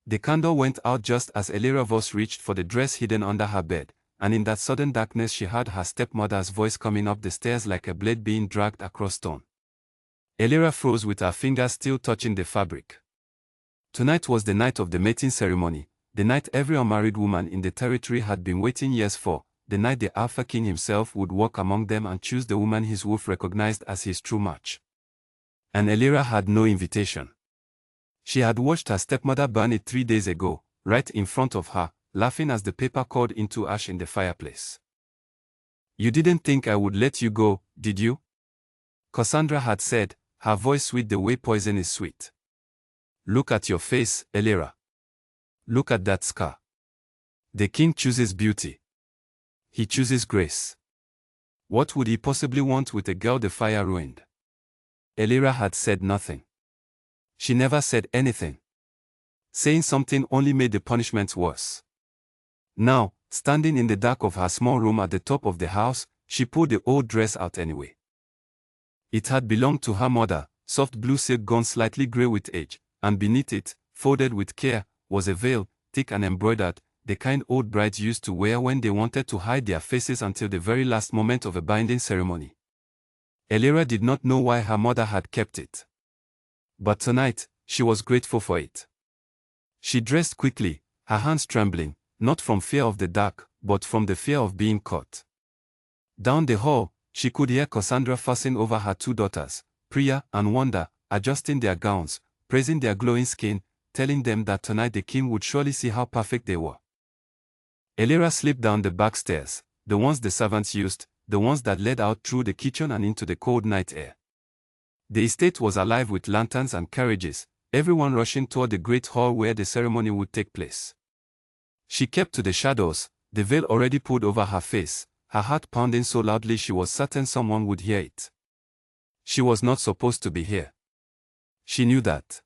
The candle went out just as Elira's voice reached for the dress hidden under her bed, and in that sudden darkness she heard her stepmother's voice coming up the stairs like a blade being dragged across stone. Elira froze with her fingers still touching the fabric. Tonight was the night of the mating ceremony, the night every unmarried woman in the territory had been waiting years for, the night the Alpha King himself would walk among them and choose the woman his wolf recognized as his true match. And Elira had no invitation. She had watched her stepmother burn it 3 days ago, right in front of her, laughing as the paper caught into ash in the fireplace. "You didn't think I would let you go, did you?" Cassandra had said, her voice sweet the way poison is sweet. "Look at your face, Elira. Look at that scar. The king chooses beauty. He chooses grace. What would he possibly want with a girl the fire ruined?" Elira had said nothing. She never said anything. Saying something only made the punishment worse. Now, standing in the dark of her small room at the top of the house, she pulled the old dress out anyway. It had belonged to her mother, soft blue silk gone slightly grey with age, and beneath it, folded with care, was a veil, thick and embroidered, the kind old brides used to wear when they wanted to hide their faces until the very last moment of a binding ceremony. Elira did not know why her mother had kept it. But tonight, she was grateful for it. She dressed quickly, her hands trembling, not from fear of the dark, but from the fear of being caught. Down the hall, she could hear Cassandra fussing over her 2 daughters, Priya and Wanda, adjusting their gowns, praising their glowing skin, telling them that tonight the king would surely see how perfect they were. Elira slipped down the back stairs, the ones the servants used, the ones that led out through the kitchen and into the cold night air. The estate was alive with lanterns and carriages, everyone rushing toward the great hall where the ceremony would take place. She kept to the shadows, the veil already pulled over her face, her heart pounding so loudly she was certain someone would hear it. She was not supposed to be here. She knew that.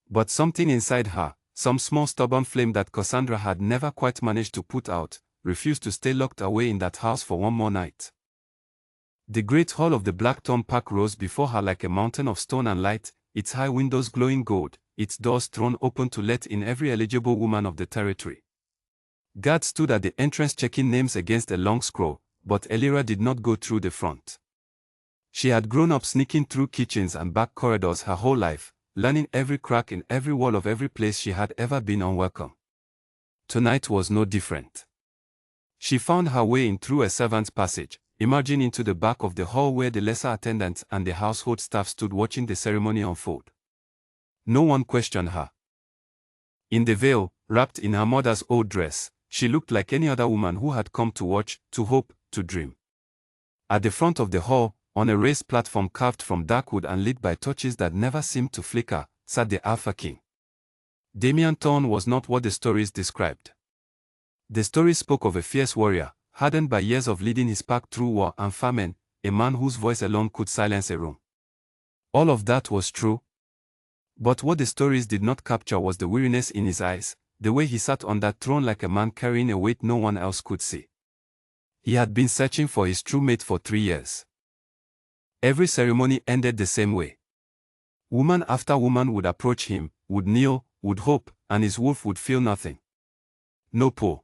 But something inside her, some small stubborn flame that Cassandra had never quite managed to put out, refused to stay locked away in that house for one more night. The great hall of the Blackthorn Park rose before her like a mountain of stone and light, its high windows glowing gold, its doors thrown open to let in every eligible woman of the territory. Guards stood at the entrance checking names against a long scroll, but Elira did not go through the front. She had grown up sneaking through kitchens and back corridors her whole life, learning every crack in every wall of every place she had ever been unwelcome. Tonight was no different. She found her way in through a servant's passage, emerging into the back of the hall where the lesser attendants and the household staff stood watching the ceremony unfold. No one questioned her. In the veil, wrapped in her mother's old dress, she looked like any other woman who had come to watch, to hope, to dream. At the front of the hall, on a raised platform carved from dark wood and lit by torches that never seemed to flicker, sat the Alpha King. Damian Thorne was not what the stories described. The stories spoke of a fierce warrior, hardened by years of leading his pack through war and famine, a man whose voice alone could silence a room. All of that was true. But what the stories did not capture was the weariness in his eyes, the way he sat on that throne like a man carrying a weight no one else could see. He had been searching for his true mate for 3 years. Every ceremony ended the same way. Woman after woman would approach him, would kneel, would hope, and his wolf would feel nothing. No pull.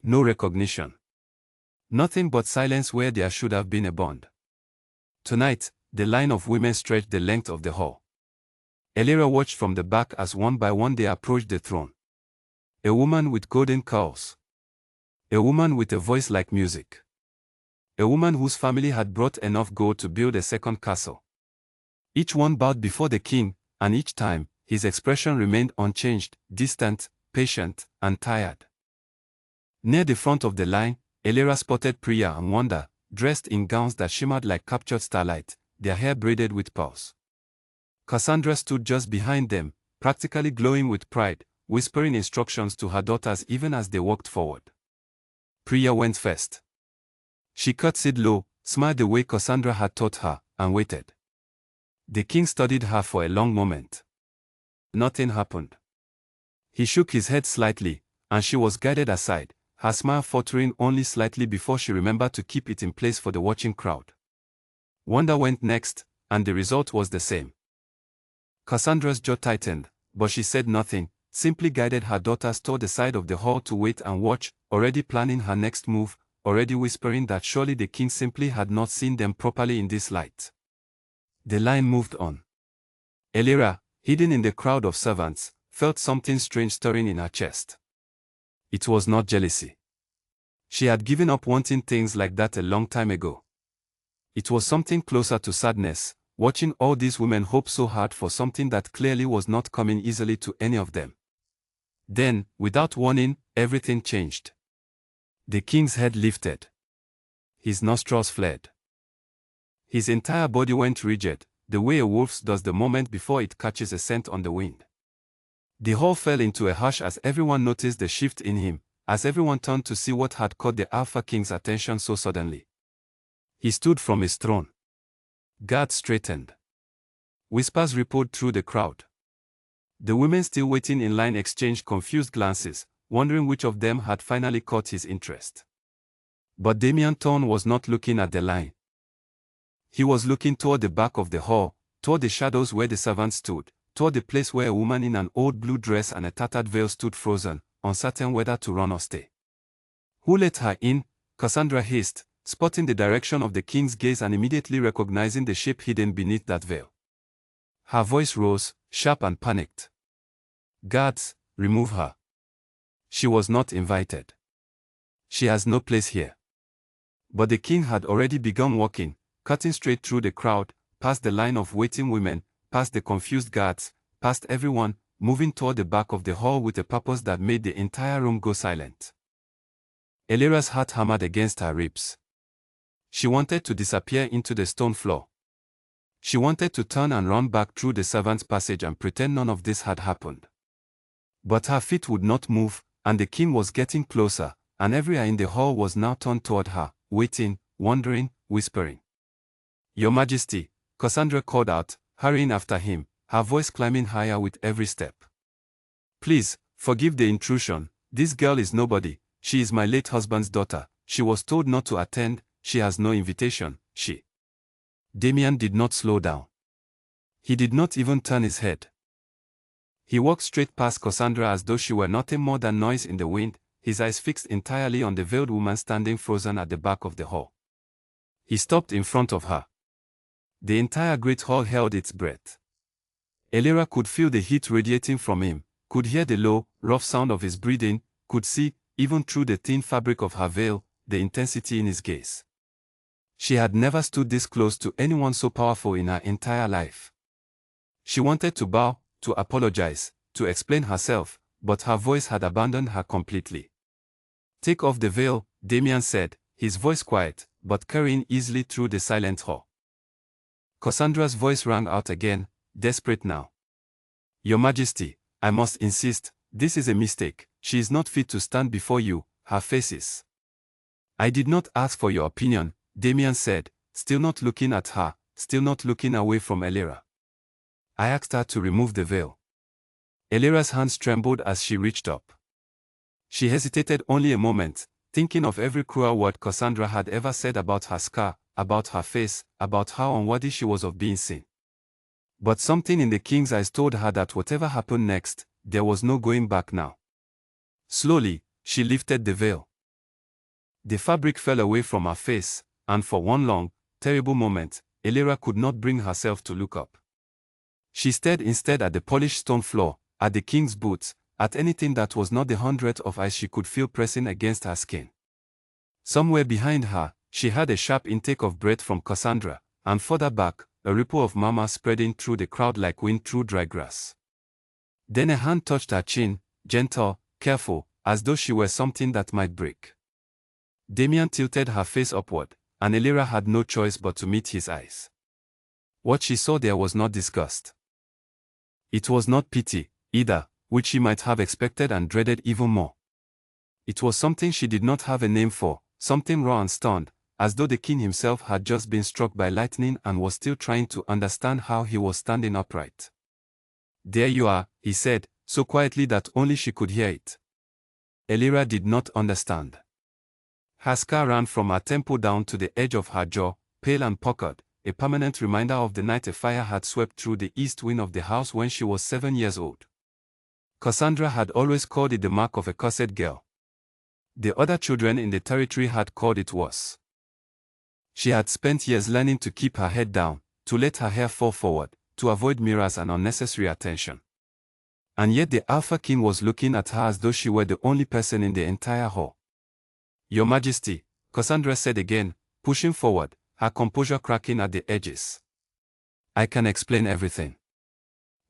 No recognition. Nothing but silence where there should have been a bond. Tonight, the line of women stretched the length of the hall. Elira watched from the back as one by one they approached the throne. A woman with golden curls. A woman with a voice like music. A woman whose family had brought enough gold to build a second castle. Each one bowed before the king, and each time, his expression remained unchanged, distant, patient, and tired. Near the front of the line, Elira spotted Priya and Wanda, dressed in gowns that shimmered like captured starlight, their hair braided with pearls. Cassandra stood just behind them, practically glowing with pride, whispering instructions to her daughters even as they walked forward. Priya went first. She curtsied low, smiled the way Cassandra had taught her, and waited. The king studied her for a long moment. Nothing happened. He shook his head slightly, and she was guided aside, her smile faltering only slightly before she remembered to keep it in place for the watching crowd. Wanda went next, and the result was the same. Cassandra's jaw tightened, but she said nothing, simply guided her daughters toward the side of the hall to wait and watch, already planning her next move, already whispering that surely the king simply had not seen them properly in this light. The line moved on. Elira, hidden in the crowd of servants, felt something strange stirring in her chest. It was not jealousy. She had given up wanting things like that a long time ago. It was something closer to sadness, watching all these women hope so hard for something that clearly was not coming easily to any of them. Then, without warning, everything changed. The king's head lifted. His nostrils flared. His entire body went rigid, the way a wolf's does the moment before it catches a scent on the wind. The hall fell into a hush as everyone noticed the shift in him, as everyone turned to see what had caught the Alpha King's attention so suddenly. He stood from his throne. Guards straightened. Whispers rippled through the crowd. The women still waiting in line exchanged confused glances, wondering which of them had finally caught his interest. But Damien Thorne was not looking at the line. He was looking toward the back of the hall, toward the shadows where the servants stood, toward the place where a woman in an old blue dress and a tattered veil stood frozen, uncertain whether to run or stay. Who let her in? Cassandra hissed, spotting the direction of the king's gaze and immediately recognizing the shape hidden beneath that veil. Her voice rose, sharp and panicked. Guards, remove her. She was not invited. She has no place here. But the king had already begun walking, cutting straight through the crowd, past the line of waiting women, past the confused guards, past everyone, moving toward the back of the hall with a purpose that made the entire room go silent. Elira's heart hammered against her ribs. She wanted to disappear into the stone floor. She wanted to turn and run back through the servants' passage and pretend none of this had happened. But her feet would not move, and the king was getting closer, and every eye in the hall was now turned toward her, waiting, wondering, whispering. "Your Majesty," Cassandra called out, hurrying after him, her voice climbing higher with every step. "Please, forgive the intrusion. This girl is nobody. She is my late husband's daughter. She was told not to attend. She has no invitation." Damien did not slow down. He did not even turn his head. He walked straight past Cassandra as though she were nothing more than noise in the wind, his eyes fixed entirely on the veiled woman standing frozen at the back of the hall. He stopped in front of her. The entire great hall held its breath. Elira could feel the heat radiating from him, could hear the low, rough sound of his breathing, could see, even through the thin fabric of her veil, the intensity in his gaze. She had never stood this close to anyone so powerful in her entire life. She wanted to bow, to apologize, to explain herself, but her voice had abandoned her completely. "Take off the veil," Damien said, his voice quiet, but carrying easily through the silent hall. Cassandra's voice rang out again, desperate now. "Your Majesty, I must insist, this is a mistake. She is not fit to stand before you, her face is." "I did not ask for your opinion," Damien said, still not looking at her, still not looking away from Elira. "I asked her to remove the veil." Elira's hands trembled as she reached up. She hesitated only a moment, thinking of every cruel word Cassandra had ever said about her scar, about her face, about how unworthy she was of being seen. But something in the king's eyes told her that whatever happened next, there was no going back now. Slowly, she lifted the veil. The fabric fell away from her face, and for one long, terrible moment, Elira could not bring herself to look up. She stared instead at the polished stone floor, at the king's boots, at anything that was not the hundredth of ice she could feel pressing against her skin. Somewhere behind her, she had a sharp intake of breath from Cassandra, and further back, a ripple of murmur spreading through the crowd like wind through dry grass. Then a hand touched her chin, gentle, careful, as though she were something that might break. Damien tilted her face upward, and Elira had no choice but to meet his eyes. What she saw there was not disgust. It was not pity, either, which she might have expected and dreaded even more. It was something she did not have a name for, something raw and stunned, as though the king himself had just been struck by lightning and was still trying to understand how he was standing upright. "There you are," he said, so quietly that only she could hear it. Elira did not understand. Her scar ran from her temple down to the edge of her jaw, pale and puckered, a permanent reminder of the night a fire had swept through the east wing of the house when she was 7 years old. Cassandra had always called it the mark of a cursed girl. The other children in the territory had called it worse. She had spent years learning to keep her head down, to let her hair fall forward, to avoid mirrors and unnecessary attention. And yet the Alpha King was looking at her as though she were the only person in the entire hall. "Your Majesty," Cassandra said again, pushing forward, her composure cracking at the edges. "I can explain everything.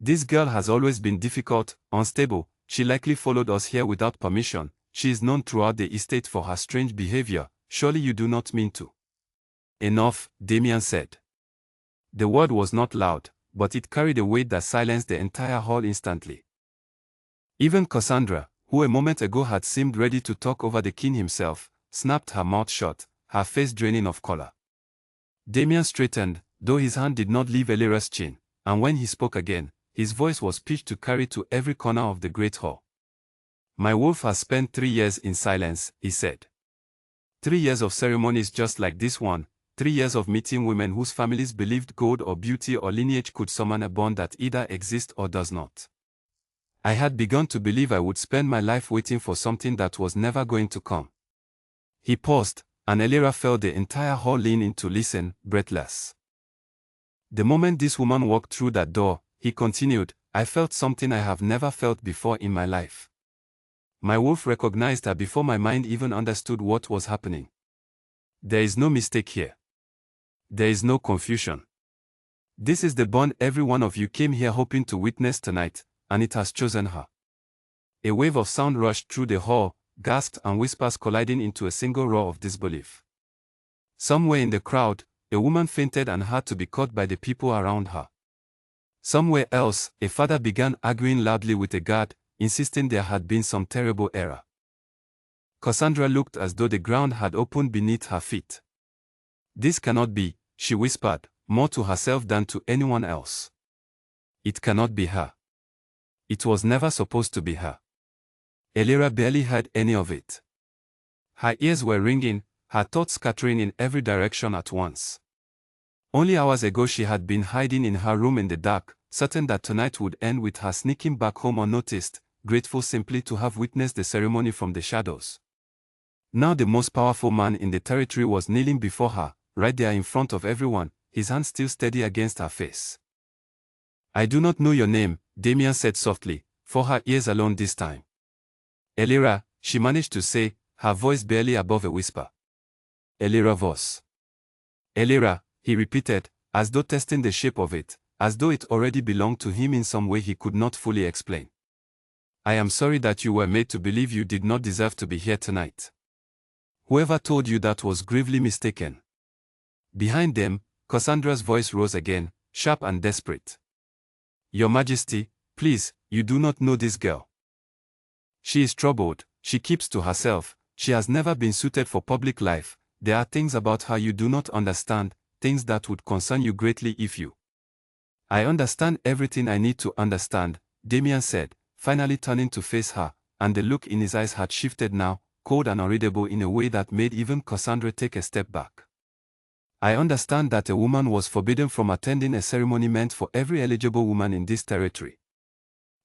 This girl has always been difficult, unstable. She likely followed us here without permission. She is known throughout the estate for her strange behavior. Surely you do not mean to." "Enough," Damien said. The word was not loud, but it carried a weight that silenced the entire hall instantly. Even Cassandra, who a moment ago had seemed ready to talk over the king himself, snapped her mouth shut, her face draining of color. Damien straightened, though his hand did not leave Elira's chin, and when he spoke again, his voice was pitched to carry to every corner of the great hall. "My wolf has spent 3 years in silence," he said. 3 years of ceremonies just like this one, 3 years of meeting women whose families believed gold or beauty or lineage could summon a bond that either exists or does not. I had begun to believe I would spend my life waiting for something that was never going to come. He paused, and Elira felt the entire hall lean in to listen, breathless. "The moment this woman walked through that door," he continued, "I felt something I have never felt before in my life. My wolf recognized her before my mind even understood what was happening. There is no mistake here. There is no confusion. This is the bond every one of you came here hoping to witness tonight, and it has chosen her." A wave of sound rushed through the hall, gasps and whispers colliding into a single roar of disbelief. Somewhere in the crowd, a woman fainted and had to be caught by the people around her. Somewhere else, a father began arguing loudly with a guard, insisting there had been some terrible error. Cassandra looked as though the ground had opened beneath her feet. "This cannot be," she whispered, more to herself than to anyone else. "It cannot be her. It was never supposed to be her." Elira barely heard any of it. Her ears were ringing, her thoughts scattering in every direction at once. Only hours ago she had been hiding in her room in the dark, certain that tonight would end with her sneaking back home unnoticed, grateful simply to have witnessed the ceremony from the shadows. Now the most powerful man in the territory was kneeling before her, right there in front of everyone, his hand still steady against her face. "I do not know your name," Damien said softly, for her ears alone this time. "Elira," she managed to say, her voice barely above a whisper. "Elira Voss." "Elira," he repeated, as though testing the shape of it, as though it already belonged to him in some way he could not fully explain. "I am sorry that you were made to believe you did not deserve to be here tonight. Whoever told you that was gravely mistaken." Behind them, Cassandra's voice rose again, sharp and desperate. "Your Majesty, please, you do not know this girl. She is troubled, she keeps to herself, she has never been suited for public life. There are things about her you do not understand, things that would concern you greatly if you." "I understand everything I need to understand," Damien said, finally turning to face her, and the look in his eyes had shifted now, cold and unreadable in a way that made even Cassandra take a step back. "I understand that a woman was forbidden from attending a ceremony meant for every eligible woman in this territory.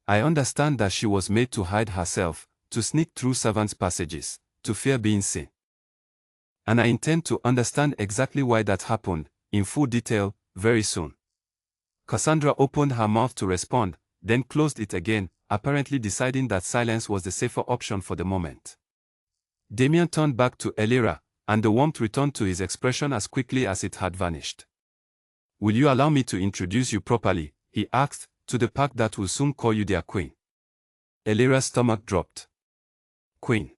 I understand that she was made to hide herself, to sneak through servants' passages, to fear being seen. And I intend to understand exactly why that happened, in full detail, very soon." Cassandra opened her mouth to respond, then closed it again, apparently deciding that silence was the safer option for the moment. Damien turned back to Elira, and the warmth returned to his expression as quickly as it had vanished. "Will you allow me to introduce you properly?" he asked, "to the pack that will soon call you their queen." Elira's stomach dropped. Queen.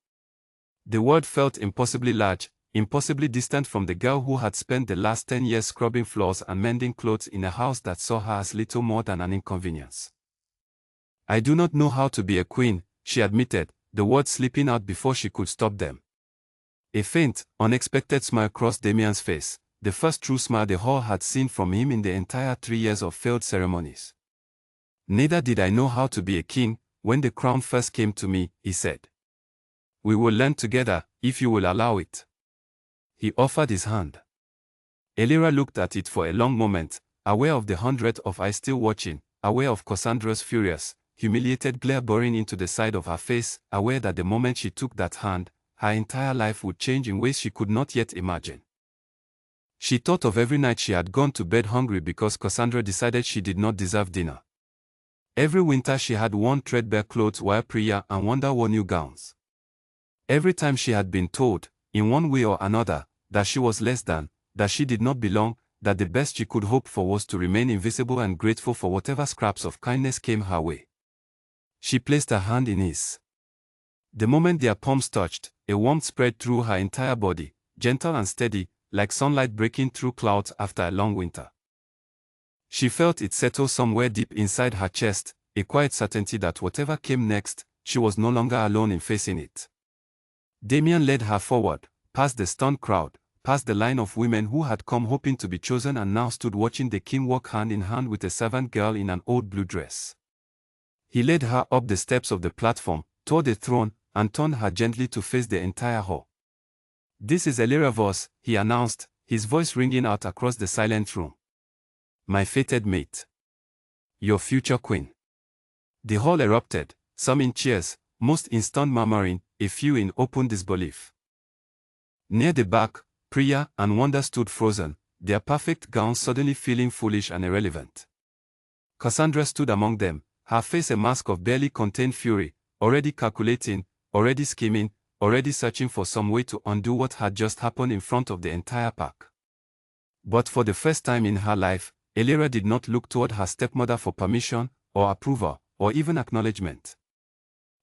The word felt impossibly large, impossibly distant from the girl who had spent the last 10 years scrubbing floors and mending clothes in a house that saw her as little more than an inconvenience. "I do not know how to be a queen," she admitted, the words slipping out before she could stop them. A faint, unexpected smile crossed Damien's face, the first true smile the hall had seen from him in the entire 3 years of failed ceremonies. "Neither did I know how to be a king when the crown first came to me," he said. "We will learn together, if you will allow it." He offered his hand. Elira looked at it for a long moment, aware of the hundreds of eyes still watching, aware of Cassandra's furious, humiliated glare boring into the side of her face, aware that the moment she took that hand, her entire life would change in ways she could not yet imagine. She thought of every night she had gone to bed hungry because Cassandra decided she did not deserve dinner. Every winter she had worn threadbare clothes while Priya and Wanda wore new gowns. Every time she had been told, in one way or another, that she was less than, that she did not belong, that the best she could hope for was to remain invisible and grateful for whatever scraps of kindness came her way. She placed her hand in his. The moment their palms touched, a warmth spread through her entire body, gentle and steady, like sunlight breaking through clouds after a long winter. She felt it settle somewhere deep inside her chest, a quiet certainty that whatever came next, she was no longer alone in facing it. Damien led her forward, past the stunned crowd, past the line of women who had come hoping to be chosen and now stood watching the king walk hand in hand with a servant girl in an old blue dress. He led her up the steps of the platform, toward the throne, and turned her gently to face the entire hall. "This is Elira Voss," he announced, his voice ringing out across the silent room. "My fated mate. Your future queen." The hall erupted, some in cheers, most in stunned murmuring, a few in open disbelief. Near the back, Priya and Wanda stood frozen, their perfect gowns suddenly feeling foolish and irrelevant. Cassandra stood among them, her face a mask of barely contained fury, already calculating, already scheming, already searching for some way to undo what had just happened in front of the entire pack. But for the first time in her life, Elira did not look toward her stepmother for permission, or approval, or even acknowledgement.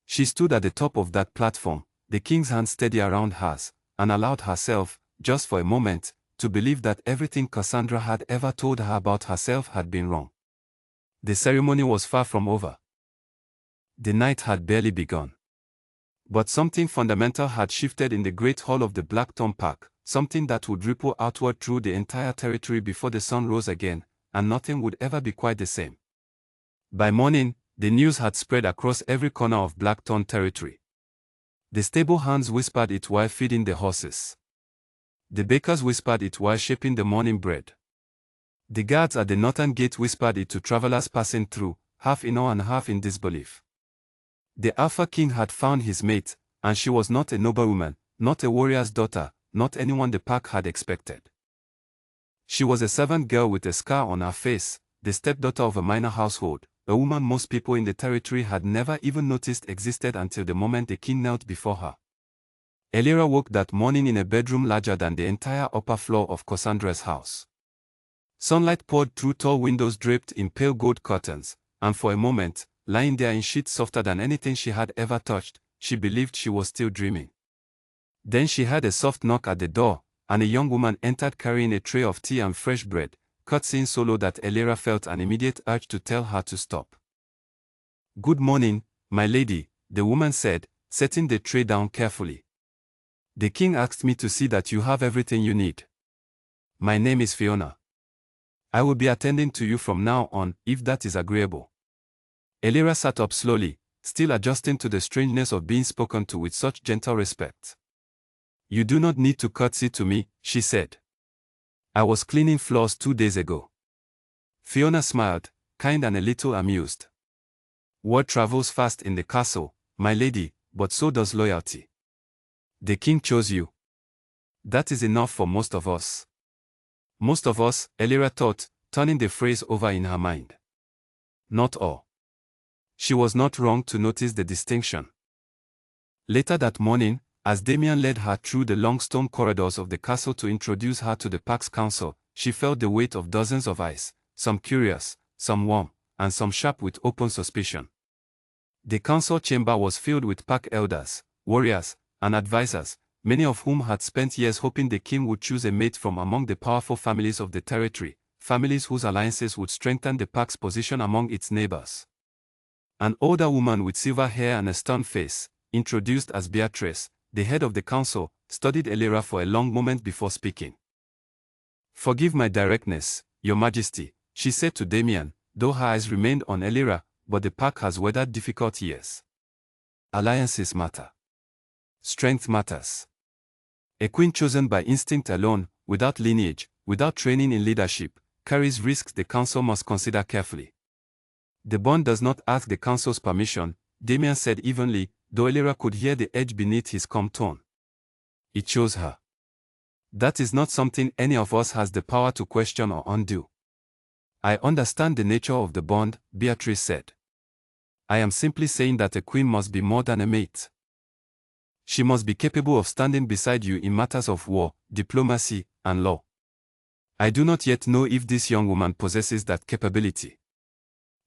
She stood at the top of that platform, the king's hand steady around hers, and allowed herself, just for a moment, to believe that everything Cassandra had ever told her about herself had been wrong. The ceremony was far from over. The night had barely begun. But something fundamental had shifted in the great hall of the Blackthorn Park, something that would ripple outward through the entire territory before the sun rose again, and nothing would ever be quite the same. By morning, the news had spread across every corner of Blackthorn territory. The stable hands whispered it while feeding the horses. The bakers whispered it while shaping the morning bread. The guards at the northern gate whispered it to travelers passing through, half in awe and half in disbelief. The Alpha King had found his mate, and she was not a noblewoman, not a warrior's daughter, not anyone the pack had expected. She was a servant girl with a scar on her face, the stepdaughter of a minor household, a woman most people in the territory had never even noticed existed until the moment the king knelt before her. Elira woke that morning in a bedroom larger than the entire upper floor of Cassandra's house. Sunlight poured through tall windows draped in pale gold curtains, and for a moment, lying there in sheets softer than anything she had ever touched, she believed she was still dreaming. Then she heard a soft knock at the door, and a young woman entered carrying a tray of tea and fresh bread, curtsying so low that Elira felt an immediate urge to tell her to stop. "Good morning, my lady," the woman said, setting the tray down carefully. "The king asked me to see that you have everything you need. My name is Fiona. I will be attending to you from now on, if that is agreeable." Elira sat up slowly, still adjusting to the strangeness of being spoken to with such gentle respect. "You do not need to curtsy to me," she said. "I was cleaning floors 2 days ago." Fiona smiled, kind and a little amused. "Word travels fast in the castle, my lady, but so does loyalty. The king chose you. That is enough for most of us." Most of us, Elira thought, turning the phrase over in her mind. Not all. She was not wrong to notice the distinction. Later that morning, as Damien led her through the long stone corridors of the castle to introduce her to the park's council, she felt the weight of dozens of eyes, some curious, some warm, and some sharp with open suspicion. The council chamber was filled with park elders, warriors, and advisors, many of whom had spent years hoping the king would choose a mate from among the powerful families of the territory, families whose alliances would strengthen the park's position among its neighbors. An older woman with silver hair and a stern face, introduced as Beatrice, the head of the council, studied Elira for a long moment before speaking. "Forgive my directness, Your Majesty," she said to Damien, though her eyes remained on Elira, "but the pack has weathered difficult years. Alliances matter. Strength matters. A queen chosen by instinct alone, without lineage, without training in leadership, carries risks the council must consider carefully. The bond does not ask the council's permission, Damien said evenly, though Elira could hear the edge beneath his calm tone. It chose her. That is not something any of us has the power to question or undo. I understand the nature of the bond, Beatrice said. I am simply saying that a queen must be more than a mate. She must be capable of standing beside you in matters of war, diplomacy, and law. I do not yet know if this young woman possesses that capability.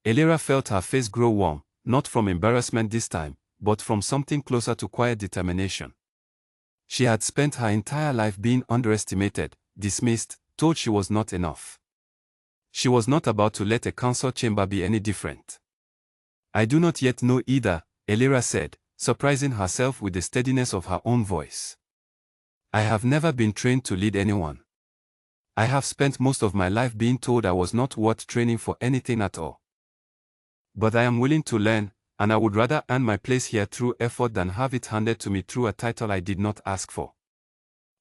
Elira felt her face grow warm, not from embarrassment this time, but from something closer to quiet determination. She had spent her entire life being underestimated, dismissed, told she was not enough. She was not about to let a council chamber be any different. I do not yet know either, Elira said, surprising herself with the steadiness of her own voice. I have never been trained to lead anyone. I have spent most of my life being told I was not worth training for anything at all. But I am willing to learn, and I would rather earn my place here through effort than have it handed to me through a title I did not ask for.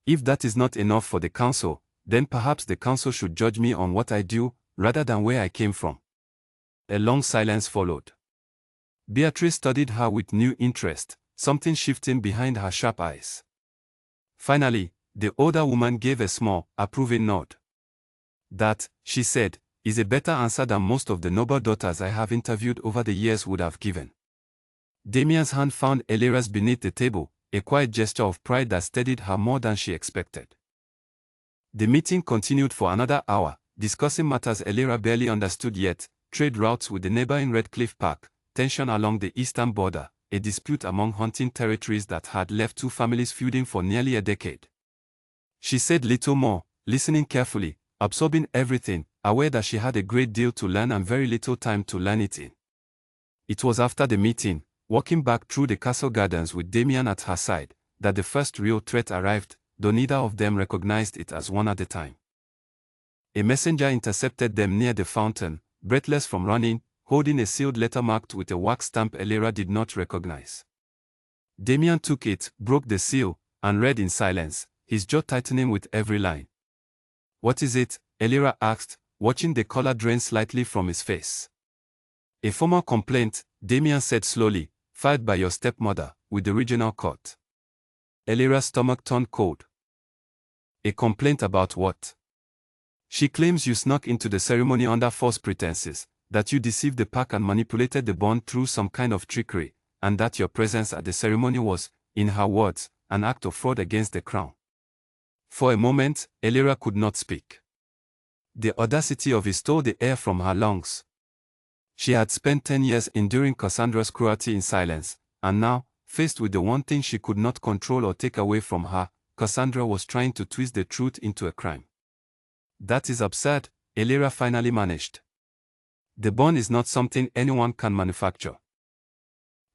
If that is not enough for the council, then perhaps the council should judge me on what I do, rather than where I came from. A long silence followed. Beatrice studied her with new interest, something shifting behind her sharp eyes. Finally, the older woman gave a small, approving nod. That, she said, is a better answer than most of the noble daughters I have interviewed over the years would have given. Damien's hand found Elira's beneath the table, a quiet gesture of pride that steadied her more than she expected. The meeting continued for another hour, discussing matters Elira barely understood yet, trade routes with the neighboring Redcliffe Park, tension along the eastern border, a dispute among hunting territories that had left two families feuding for nearly a decade. She said little more, listening carefully, absorbing everything, aware that she had a great deal to learn and very little time to learn it in. It was after the meeting, walking back through the castle gardens with Damien at her side, that the first real threat arrived, though neither of them recognized it as one at a time. A messenger intercepted them near the fountain, breathless from running, holding a sealed letter marked with a wax stamp Elira did not recognize. Damien took it, broke the seal, and read in silence, his jaw tightening with every line. What is it? Elira asked, watching the color drain slightly from his face. A formal complaint, Damien said slowly, filed by your stepmother, with the regional court. Elira's stomach turned cold. A complaint about what? She claims you snuck into the ceremony under false pretenses, that you deceived the pack and manipulated the bond through some kind of trickery, and that your presence at the ceremony was, in her words, an act of fraud against the crown. For a moment, Elira could not speak. The audacity of it stole the air from her lungs. She had spent 10 years enduring Cassandra's cruelty in silence, and now, faced with the one thing she could not control or take away from her, Cassandra was trying to twist the truth into a crime. That is absurd, Elira finally managed. The bond is not something anyone can manufacture.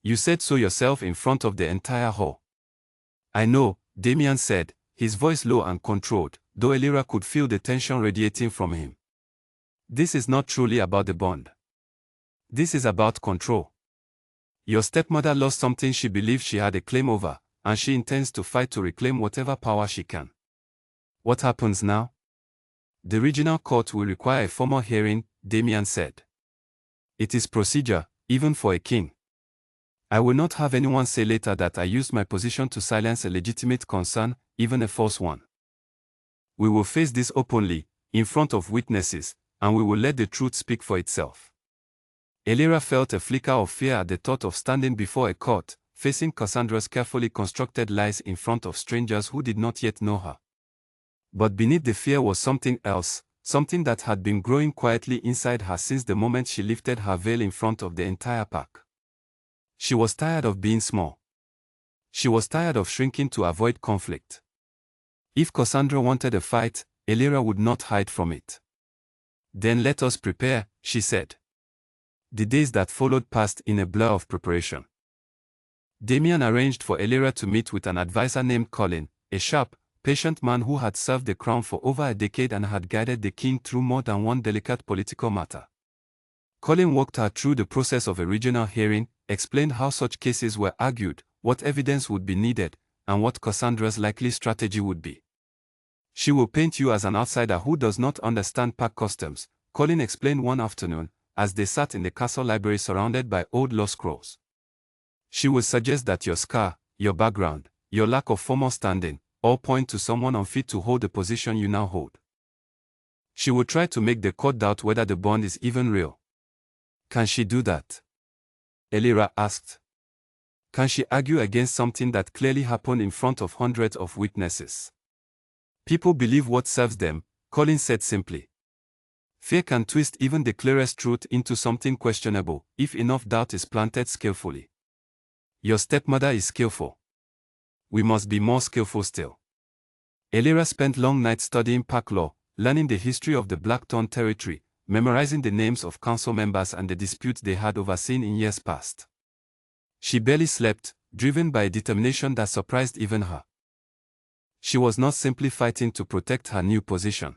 You said so yourself in front of the entire hall. I know, Damien said, his voice low and controlled, though Elira could feel the tension radiating from him. This is not truly about the bond. This is about control. Your stepmother lost something she believed she had a claim over, and she intends to fight to reclaim whatever power she can. What happens now? The regional court will require a formal hearing, Damien said. It is procedure, even for a king. I will not have anyone say later that I used my position to silence a legitimate concern, even a false one. We will face this openly, in front of witnesses, and we will let the truth speak for itself. Elira felt a flicker of fear at the thought of standing before a court, facing Cassandra's carefully constructed lies in front of strangers who did not yet know her. But beneath the fear was something else, something that had been growing quietly inside her since the moment she lifted her veil in front of the entire pack. She was tired of being small. She was tired of shrinking to avoid conflict. If Cassandra wanted a fight, Elira would not hide from it. Then let us prepare, she said. The days that followed passed in a blur of preparation. Damien arranged for Elira to meet with an advisor named Colin, a sharp, patient man who had served the crown for over a decade and had guided the king through more than one delicate political matter. Colin walked her through the process of a regional hearing, explained how such cases were argued, what evidence would be needed, and what Cassandra's likely strategy would be. She will paint you as an outsider who does not understand pack customs, Colin explained one afternoon, as they sat in the castle library surrounded by old law scrolls. She would suggest that your scar, your background, your lack of formal standing, all point to someone unfit to hold the position you now hold. She would try to make the court doubt whether the bond is even real. Can she do that? Elira asked. Can she argue against something that clearly happened in front of hundreds of witnesses? People believe what serves them, Colin said simply. Fear can twist even the clearest truth into something questionable, if enough doubt is planted skillfully. Your stepmother is skillful. We must be more skillful still. Elira spent long nights studying Pack law, learning the history of the Blackthorn territory, memorizing the names of council members and the disputes they had overseen in years past. She barely slept, driven by a determination that surprised even her. She was not simply fighting to protect her new position.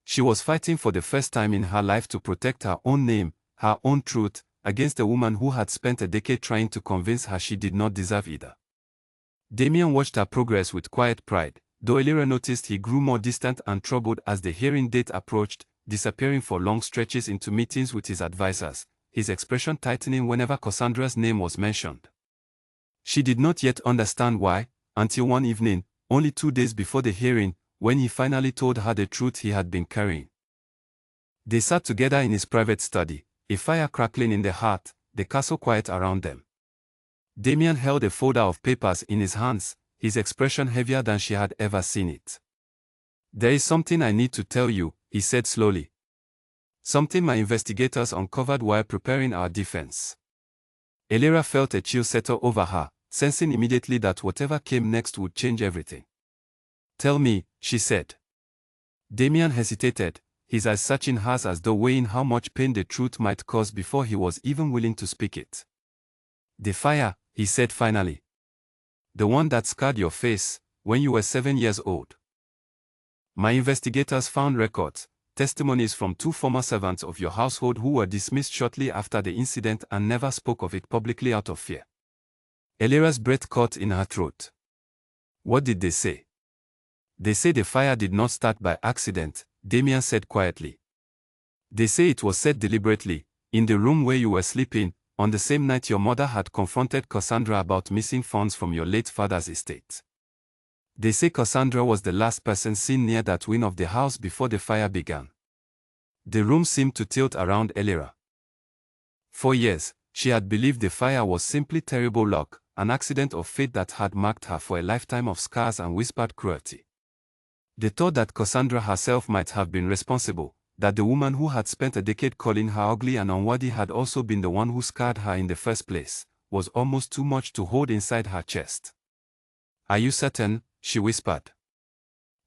She was fighting for the first time in her life to protect her own name, her own truth, against a woman who had spent a decade trying to convince her she did not deserve either. Damien watched her progress with quiet pride, though Elira noticed he grew more distant and troubled as the hearing date approached, disappearing for long stretches into meetings with his advisors, his expression tightening whenever Cassandra's name was mentioned. She did not yet understand why, until one evening, only 2 days before the hearing, when he finally told her the truth he had been carrying. They sat together in his private study, a fire crackling in the hearth, the castle quiet around them. Damien held a folder of papers in his hands, his expression heavier than she had ever seen it. There is something I need to tell you, he said slowly. Something my investigators uncovered while preparing our defense. Elira felt a chill settle over her, sensing immediately that whatever came next would change everything. Tell me, she said. Damien hesitated, his eyes searching hers as though weighing how much pain the truth might cause before he was even willing to speak it. The fire, he said finally. The one that scarred your face, when you were 7 years old. My investigators found records, testimonies from 2 former servants of your household who were dismissed shortly after the incident and never spoke of it publicly out of fear. Elira's breath caught in her throat. What did they say? They say the fire did not start by accident, Damien said quietly. They say it was set deliberately, in the room where you were sleeping, on the same night your mother had confronted Cassandra about missing funds from your late father's estate. They say Cassandra was the last person seen near that wing of the house before the fire began. The room seemed to tilt around Elira. For years, she had believed the fire was simply terrible luck, an accident of fate that had marked her for a lifetime of scars and whispered cruelty. The thought that Cassandra herself might have been responsible, that the woman who had spent a decade calling her ugly and unworthy had also been the one who scarred her in the first place, was almost too much to hold inside her chest. Are you certain? She whispered.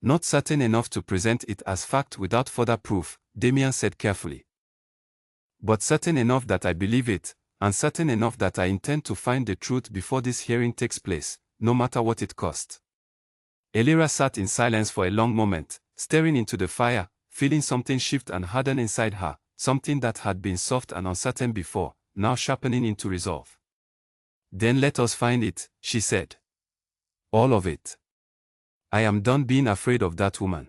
Not certain enough to present it as fact without further proof, Damien said carefully. But certain enough that I believe it, and certain enough that I intend to find the truth before this hearing takes place, no matter what it costs. Elira sat in silence for a long moment, staring into the fire, feeling something shift and harden inside her, something that had been soft and uncertain before, now sharpening into resolve. Then let us find it, she said. All of it. I am done being afraid of that woman.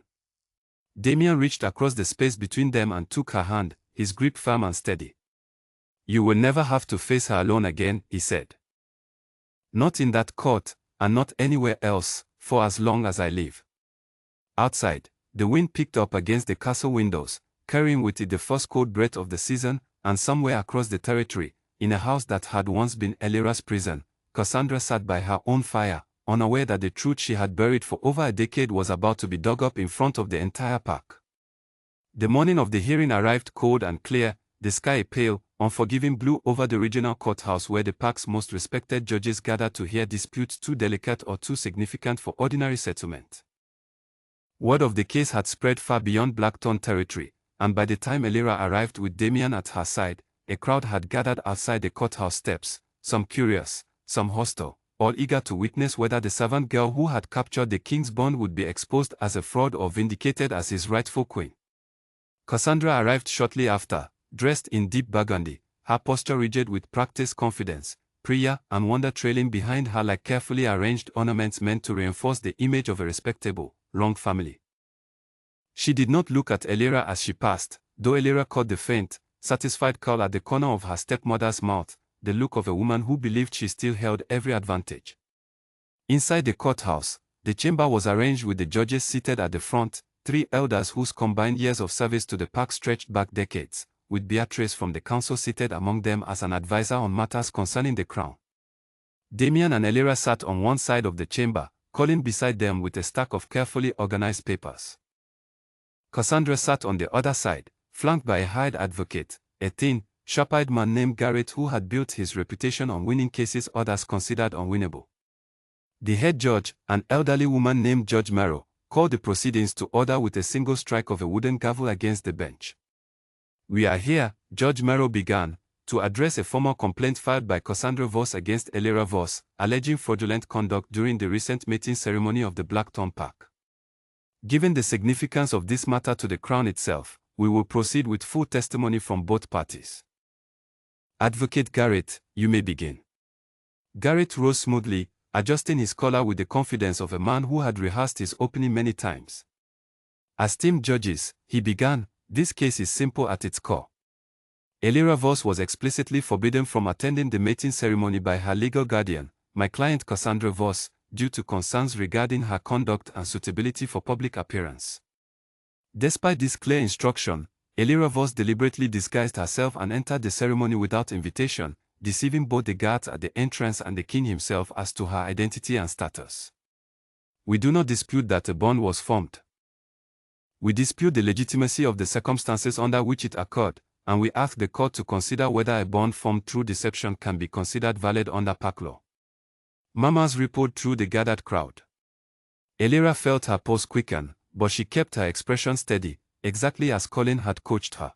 Damien reached across the space between them and took her hand, his grip firm and steady. You will never have to face her alone again, he said. Not in that court, and not anywhere else, for as long as I live. Outside, the wind picked up against the castle windows, carrying with it the first cold breath of the season, and somewhere across the territory, in a house that had once been Elira's prison, Cassandra sat by her own fire, unaware that the truth she had buried for over a decade was about to be dug up in front of the entire pack. The morning of the hearing arrived cold and clear, the sky a pale, unforgiving blue over the regional courthouse where the pack's most respected judges gathered to hear disputes too delicate or too significant for ordinary settlement. Word of the case had spread far beyond Blackthorn territory, and by the time Elira arrived with Damien at her side, a crowd had gathered outside the courthouse steps, some curious, some hostile, all eager to witness whether the servant girl who had captured the king's bond would be exposed as a fraud or vindicated as his rightful queen. Cassandra arrived shortly after, dressed in deep burgundy, her posture rigid with practiced confidence, prayer and wonder trailing behind her like carefully arranged ornaments meant to reinforce the image of a respectable, wronged family. She did not look at Elira as she passed, though Elira caught the faint, satisfied curl at the corner of her stepmother's mouth, the look of a woman who believed she still held every advantage. Inside the courthouse, the chamber was arranged with the judges seated at the front, 3 elders whose combined years of service to the park stretched back decades, with Beatrice from the council seated among them as an advisor on matters concerning the crown. Damien and Elira sat on one side of the chamber, Colin beside them with a stack of carefully organized papers. Cassandra sat on the other side, flanked by a hired advocate, a thin, sharp-eyed man named Garrett who had built his reputation on winning cases others considered unwinnable. The head judge, an elderly woman named Judge Merrow, called the proceedings to order with a single strike of a wooden gavel against the bench. "We are here," Judge Merrow began, "to address a formal complaint filed by Cassandra Voss against Elira Voss, alleging fraudulent conduct during the recent mating ceremony of the Blackthorn Park. Given the significance of this matter to the Crown itself, we will proceed with full testimony from both parties. Advocate Garrett, you may begin." Garrett rose smoothly, adjusting his collar with the confidence of a man who had rehearsed his opening many times. "Esteemed judges," he began, "this case is simple at its core. Elira Voss was explicitly forbidden from attending the mating ceremony by her legal guardian, my client Cassandra Voss, due to concerns regarding her conduct and suitability for public appearance. Despite this clear instruction, Elira Voss deliberately disguised herself and entered the ceremony without invitation, deceiving both the guards at the entrance and the king himself as to her identity and status. We do not dispute that a bond was formed. We dispute the legitimacy of the circumstances under which it occurred, and we ask the court to consider whether a bond formed through deception can be considered valid under park law." Murmurs rippled through the gathered crowd. Elira felt her pulse quicken, but she kept her expression steady, exactly as Colin had coached her.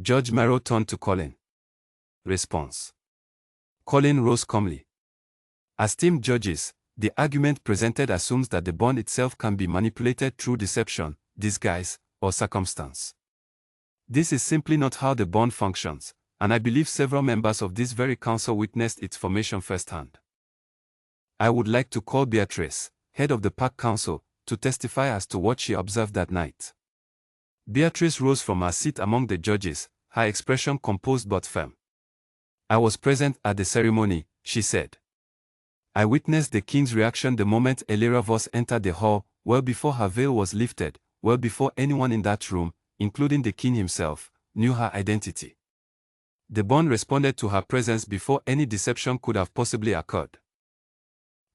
Judge Merrow turned to Colin. Response. Colin rose calmly. "Esteemed judges, the argument presented assumes that the bond itself can be manipulated through deception, disguise, or circumstance. This is simply not how the bond functions, and I believe several members of this very council witnessed its formation firsthand. I would like to call Beatrice, head of the Park Council, to testify as to what she observed that night." Beatrice rose from her seat among the judges, her expression composed but firm. "I was present at the ceremony," she said. "I witnessed the king's reaction the moment Elira Voss entered the hall, well before her veil was lifted, well before anyone in that room, including the king himself, knew her identity. The bond responded to her presence before any deception could have possibly occurred.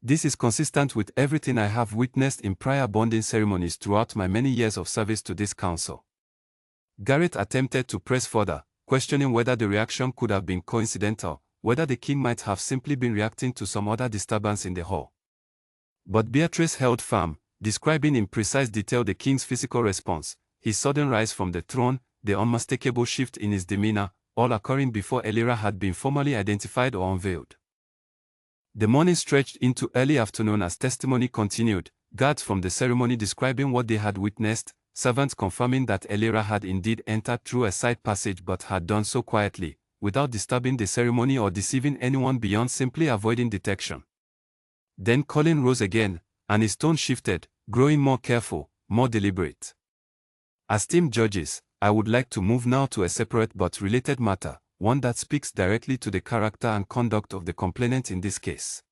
This is consistent with everything I have witnessed in prior bonding ceremonies throughout my many years of service to this council." Garrett attempted to press further, questioning whether the reaction could have been coincidental, whether the king might have simply been reacting to some other disturbance in the hall. But Beatrice held firm, describing in precise detail the king's physical response, his sudden rise from the throne, the unmistakable shift in his demeanor, all occurring before Elira had been formally identified or unveiled. The morning stretched into early afternoon as testimony continued, guards from the ceremony describing what they had witnessed, servants confirming that Elira had indeed entered through a side passage but had done so quietly, without disturbing the ceremony or deceiving anyone beyond simply avoiding detection. Then Colin rose again, and his tone shifted, growing more careful, more deliberate. "Esteemed judges, I would like to move now to a separate but related matter, one that speaks directly to the character and conduct of the complainant in this case."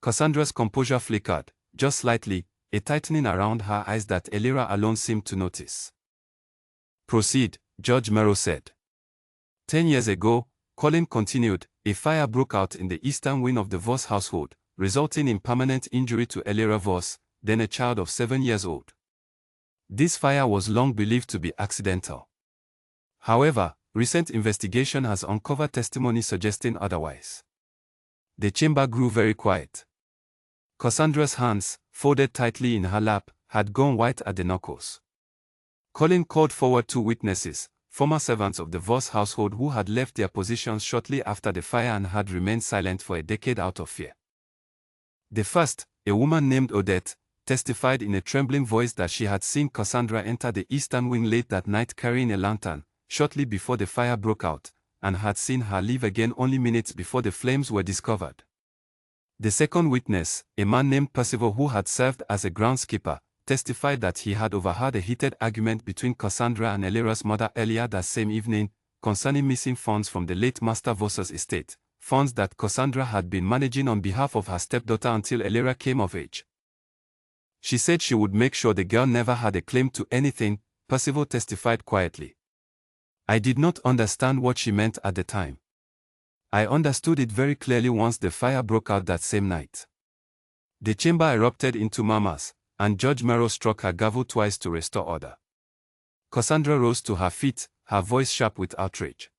Cassandra's composure flickered, just slightly, a tightening around her eyes that Elira alone seemed to notice. "Proceed," Judge Merrow said. 10 years ago," Colin continued, "a fire broke out in the eastern wing of the Voss household, resulting in permanent injury to Elira Voss, then a child of 7 years old. This fire was long believed to be accidental. However, recent investigation has uncovered testimony suggesting otherwise." The chamber grew very quiet. Cassandra's hands, folded tightly in her lap, had gone white at the knuckles. Colin called forward 2 witnesses, former servants of the Voss household who had left their positions shortly after the fire and had remained silent for a decade out of fear. The first, a woman named Odette, testified in a trembling voice that she had seen Cassandra enter the eastern wing late that night carrying a lantern, shortly before the fire broke out, and had seen her leave again only minutes before the flames were discovered. The second witness, a man named Percival who had served as a groundskeeper, testified that he had overheard a heated argument between Cassandra and Elira's mother earlier that same evening, concerning missing funds from the late Master Voss's estate, funds that Cassandra had been managing on behalf of her stepdaughter until Elira came of age. She said she would make sure the girl never had a claim to anything, Percival testified quietly. I did not understand what she meant at the time. I understood it very clearly once the fire broke out that same night. The chamber erupted into murmurs, and Judge Merrow struck her gavel twice to restore order. Cassandra rose to her feet, her voice sharp with outrage.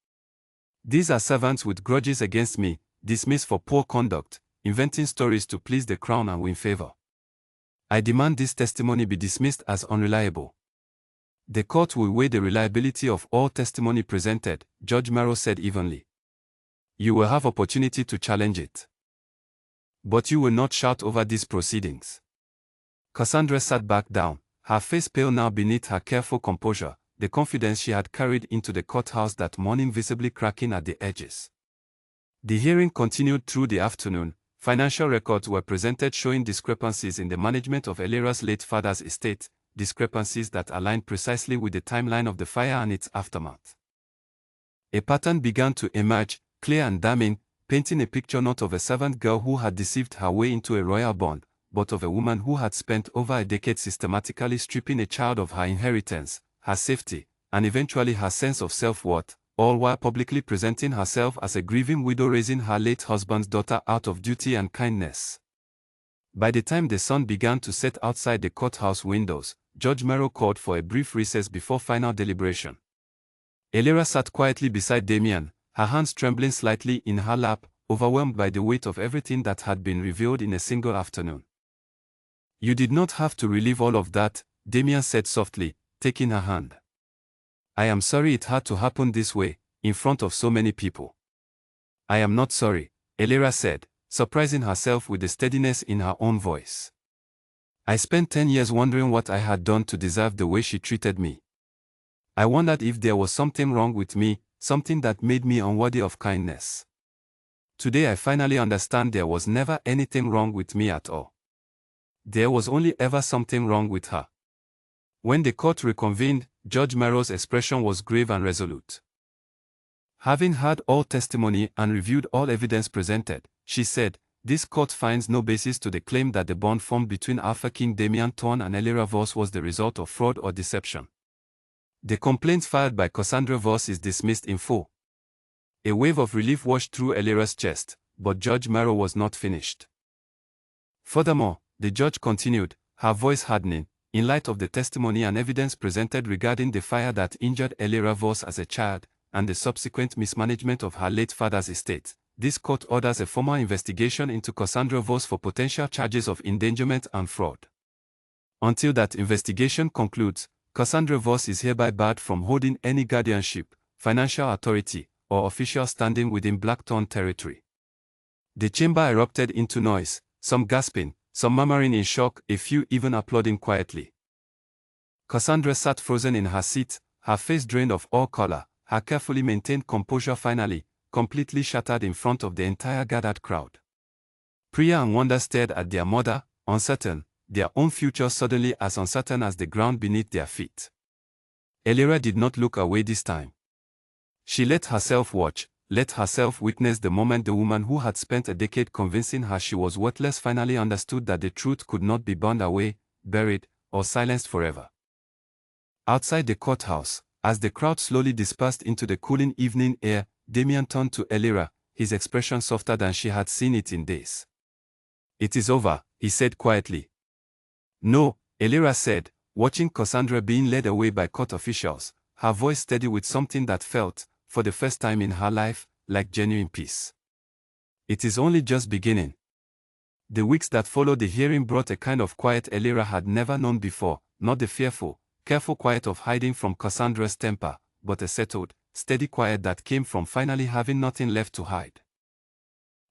These are servants with grudges against me, dismissed for poor conduct, inventing stories to please the crown and win favor. I demand this testimony be dismissed as unreliable. The court will weigh the reliability of all testimony presented, Judge Merrow said evenly. You will have opportunity to challenge it. But you will not shout over these proceedings. Cassandra sat back down, her face pale now beneath her careful composure, the confidence she had carried into the courthouse that morning visibly cracking at the edges. The hearing continued through the afternoon. Financial records were presented showing discrepancies in the management of Elira's late father's estate, discrepancies that aligned precisely with the timeline of the fire and its aftermath. A pattern began to emerge, clear and damning, painting a picture not of a servant girl who had deceived her way into a royal bond, but of a woman who had spent over a decade systematically stripping a child of her inheritance, her safety, and eventually her sense of self-worth, all while publicly presenting herself as a grieving widow raising her late husband's daughter out of duty and kindness. By the time the sun began to set outside the courthouse windows, Judge Merrow called for a brief recess before final deliberation. Elira sat quietly beside Damien, her hands trembling slightly in her lap, overwhelmed by the weight of everything that had been revealed in a single afternoon. You did not have to relive all of that, Damien said softly, taking her hand. I am sorry it had to happen this way, in front of so many people. I am not sorry, Elira said, surprising herself with the steadiness in her own voice. I spent 10 years wondering what I had done to deserve the way she treated me. I wondered if there was something wrong with me, something that made me unworthy of kindness. Today I finally understand there was never anything wrong with me at all. There was only ever something wrong with her. When the court reconvened, Judge Merrow's expression was grave and resolute. Having heard all testimony and reviewed all evidence presented, she said, this court finds no basis to the claim that the bond formed between Alpha King Damien Thorne and Elira Voss was the result of fraud or deception. The complaint filed by Cassandra Voss is dismissed in full. A wave of relief washed through Elira's chest, but Judge Merrow was not finished. Furthermore, the judge continued, her voice hardening, in light of the testimony and evidence presented regarding the fire that injured Elira Voss as a child, and the subsequent mismanagement of her late father's estate, this court orders a formal investigation into Cassandra Voss for potential charges of endangerment and fraud. Until that investigation concludes, Cassandra Voss is hereby barred from holding any guardianship, financial authority, or official standing within Blackthorn territory. The chamber erupted into noise, some gasping, some murmuring in shock, a few even applauding quietly. Cassandra sat frozen in her seat, her face drained of all color, her carefully maintained composure finally, completely shattered in front of the entire gathered crowd. Priya and Wanda stared at their mother, uncertain, their own future suddenly as uncertain as the ground beneath their feet. Elira did not look away this time. She let herself watch, let herself witness the moment the woman who had spent a decade convincing her she was worthless finally understood that the truth could not be burned away, buried, or silenced forever. Outside the courthouse, as the crowd slowly dispersed into the cooling evening air, Damien turned to Elira, his expression softer than she had seen it in days. It is over, he said quietly. No, Elira said, watching Cassandra being led away by court officials, her voice steady with something that felt, for the first time in her life, like genuine peace. It is only just beginning. The weeks that followed the hearing brought a kind of quiet Elira had never known before, not the fearful, careful quiet of hiding from Cassandra's temper, but a settled, steady quiet that came from finally having nothing left to hide.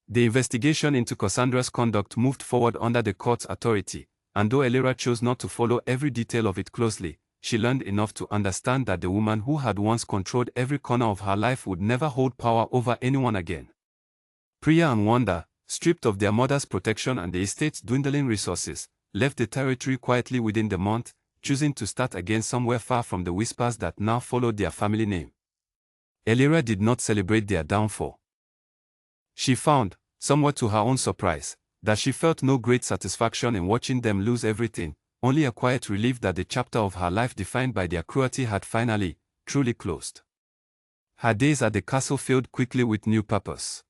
The investigation into Cassandra's conduct moved forward under the court's authority, and though Elira chose not to follow every detail of it closely, she learned enough to understand that the woman who had once controlled every corner of her life would never hold power over anyone again. Priya and Wanda, stripped of their mother's protection and the estate's dwindling resources, left the territory quietly within the month, choosing to start again somewhere far from the whispers that now followed their family name. Elira did not celebrate their downfall. She found, somewhat to her own surprise, that she felt no great satisfaction in watching them lose everything, only a quiet relief that the chapter of her life defined by their cruelty had finally, truly closed. Her days at the castle filled quickly with new purpose.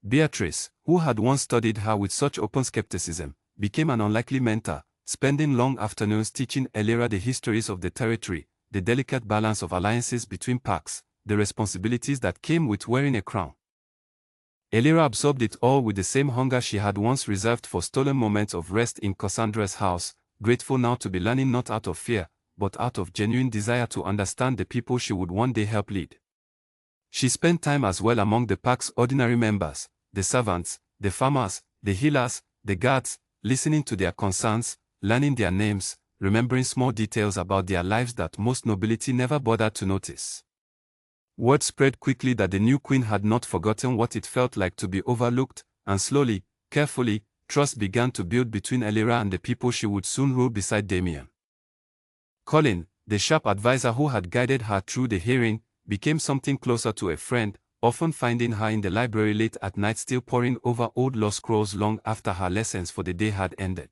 Beatrice, who had once studied her with such open skepticism, became an unlikely mentor, spending long afternoons teaching Elira the histories of the territory, the delicate balance of alliances between packs, the responsibilities that came with wearing a crown. Elira absorbed it all with the same hunger she had once reserved for stolen moments of rest in Cassandra's house, grateful now to be learning not out of fear, but out of genuine desire to understand the people she would one day help lead. She spent time as well among the pack's ordinary members, the servants, the farmers, the healers, the guards, listening to their concerns, learning their names, remembering small details about their lives that most nobility never bothered to notice. Word spread quickly that the new queen had not forgotten what it felt like to be overlooked, and slowly, carefully, trust began to build between Elira and the people she would soon rule beside Damien. Colin, the sharp advisor who had guided her through the hearing, became something closer to a friend, often finding her in the library late at night still poring over old law scrolls long after her lessons for the day had ended.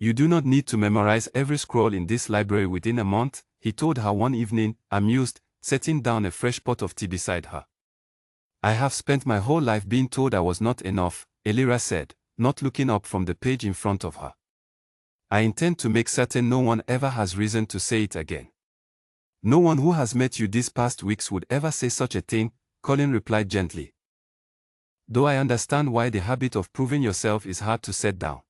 "You do not need to memorize every scroll in this library within a month," he told her one evening, amused, setting down a fresh pot of tea beside her. "I have spent my whole life being told I was not enough," Elira said, not looking up from the page in front of her. "I intend to make certain no one ever has reason to say it again." "No one who has met you these past weeks would ever say such a thing," Colin replied gently. "Though I understand why the habit of proving yourself is hard to set down."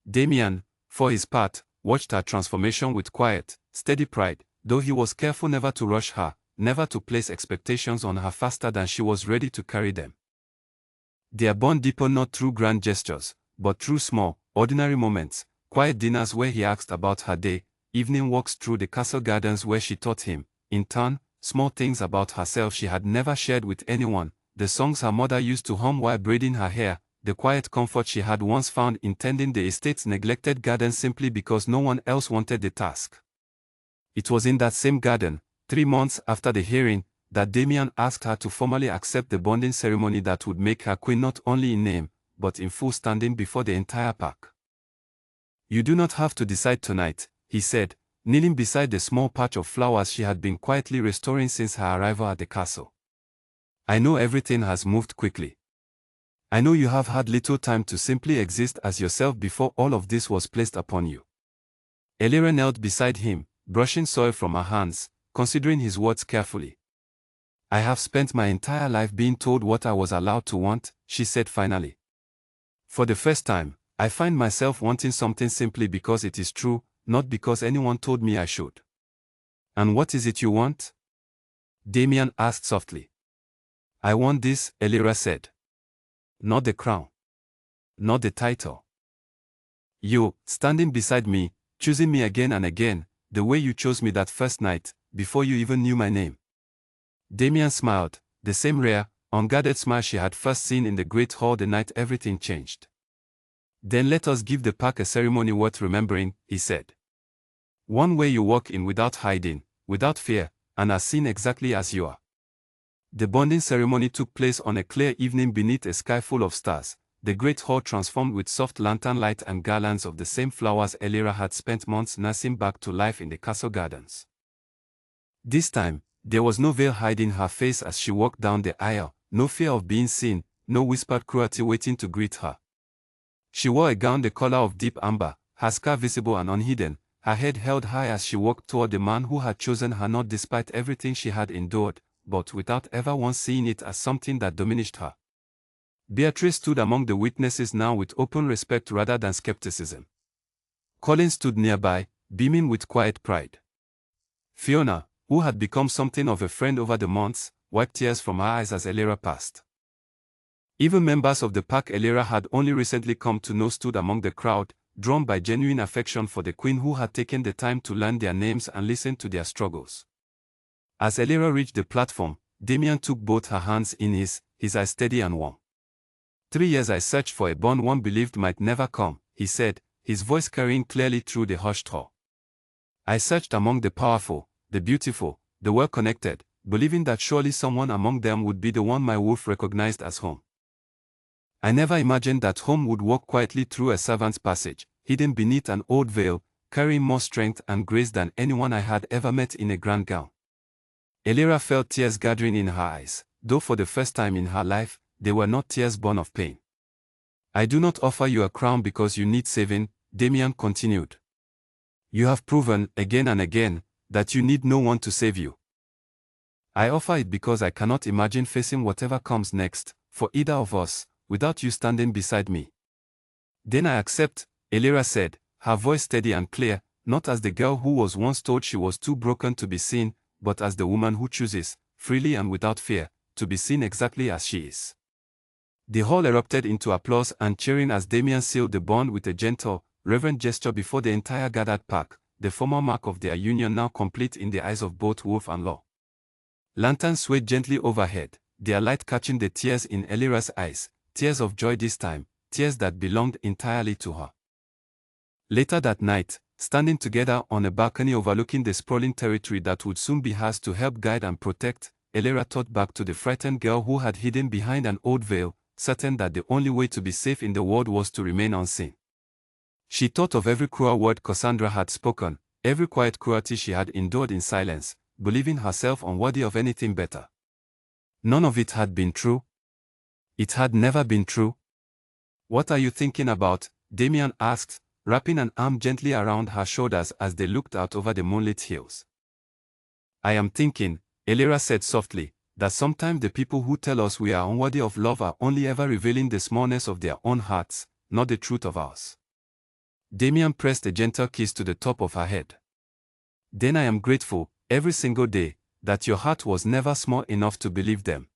Damien, for his part, watched her transformation with quiet, steady pride, though he was careful never to rush her, never to place expectations on her faster than she was ready to carry them. Their bond deepened not through grand gestures, but through small, ordinary moments, quiet dinners where he asked about her day, evening walks through the castle gardens where she taught him, in turn, small things about herself she had never shared with anyone, the songs her mother used to hum while braiding her hair, the quiet comfort she had once found in tending the estate's neglected garden simply because no one else wanted the task. It was in that same garden, 3 months after the hearing, that Damien asked her to formally accept the bonding ceremony that would make her queen not only in name, but in full standing before the entire pack. "You do not have to decide tonight," he said, kneeling beside the small patch of flowers she had been quietly restoring since her arrival at the castle. "I know everything has moved quickly. I know you have had little time to simply exist as yourself before all of this was placed upon you." Elira knelt beside him, brushing soil from her hands, considering his words carefully. "I have spent my entire life being told what I was allowed to want," she said finally. "For the first time, I find myself wanting something simply because it is true, not because anyone told me I should." "And what is it you want?" Damien asked softly. "I want this," Elira said. "Not the crown. Not the title. You, standing beside me, choosing me again and again, the way you chose me that first night, before you even knew my name." Damien smiled, the same rare, unguarded smile she had first seen in the great hall the night everything changed. "Then let us give the pack a ceremony worth remembering," he said. "One where you walk in without hiding, without fear, and are seen exactly as you are." The bonding ceremony took place on a clear evening beneath a sky full of stars, the great hall transformed with soft lantern light and garlands of the same flowers Elira had spent months nursing back to life in the castle gardens. This time, there was no veil hiding her face as she walked down the aisle, no fear of being seen, no whispered cruelty waiting to greet her. She wore a gown the color of deep amber, her scarf visible and unhidden, her head held high as she walked toward the man who had chosen her not despite everything she had endured, but without ever once seeing it as something that diminished her. Beatrice stood among the witnesses now with open respect rather than skepticism. Colin stood nearby, beaming with quiet pride. Fiona, who had become something of a friend over the months, wiped tears from her eyes as Elira passed. Even members of the pack Elira had only recently come to know stood among the crowd, drawn by genuine affection for the queen who had taken the time to learn their names and listen to their struggles. As Elira reached the platform, Damien took both her hands in his eyes steady and warm. 3 years I searched for a bond one believed might never come," he said, his voice carrying clearly through the hushed hall. "I searched among the powerful, the beautiful, the well-connected, believing that surely someone among them would be the one my wolf recognized as home. I never imagined that home would walk quietly through a servant's passage, hidden beneath an old veil, carrying more strength and grace than anyone I had ever met in a grand gown. Elira felt tears gathering in her eyes, though for the first time in her life, they were not tears born of pain. I do not offer you a crown because you need saving, Damien continued. You have proven, again and again, that you need no one to save you. I offer it because I cannot imagine facing whatever comes next, for either of us, without you standing beside me. Then I accept, Elira said, her voice steady and clear, not as the girl who was once told she was too broken to be seen, but as the woman who chooses, freely and without fear, to be seen exactly as she is. The hall erupted into applause and cheering as Damien sealed the bond with a gentle, reverent gesture before the entire gathered pack, the formal mark of their union now complete in the eyes of both Wolf and Law. Lanterns swayed gently overhead, their light catching the tears in Elira's eyes, tears of joy this time, tears that belonged entirely to her. Later that night, standing together on a balcony overlooking the sprawling territory that would soon be hers to help guide and protect, Elira thought back to the frightened girl who had hidden behind an old veil, certain that the only way to be safe in the world was to remain unseen. She thought of every cruel word Cassandra had spoken, every quiet cruelty she had endured in silence, believing herself unworthy of anything better. None of it had been true. It had never been true. What are you thinking about? Damien asked, wrapping an arm gently around her shoulders as they looked out over the moonlit hills. I am thinking, Elira said softly, that sometimes the people who tell us we are unworthy of love are only ever revealing the smallness of their own hearts, not the truth of ours. Damien pressed a gentle kiss to the top of her head. Then I am grateful, every single day, that your heart was never small enough to believe them.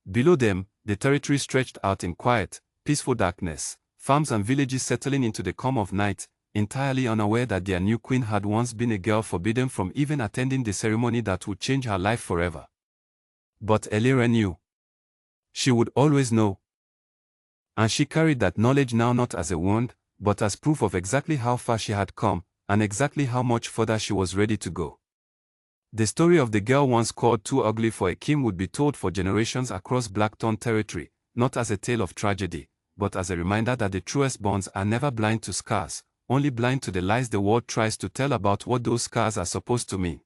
Below them, the territory stretched out in quiet, peaceful darkness, farms and villages settling into the calm of night, entirely unaware that their new queen had once been a girl forbidden from even attending the ceremony that would change her life forever. But Elira knew. She would always know. And she carried that knowledge now not as a wound, but as proof of exactly how far she had come, and exactly how much further she was ready to go. The story of the girl once called Too Ugly for a King would be told for generations across Blackthorn territory, not as a tale of tragedy, but as a reminder that the truest bonds are never blind to scars, only blind to the lies the world tries to tell about what those scars are supposed to mean.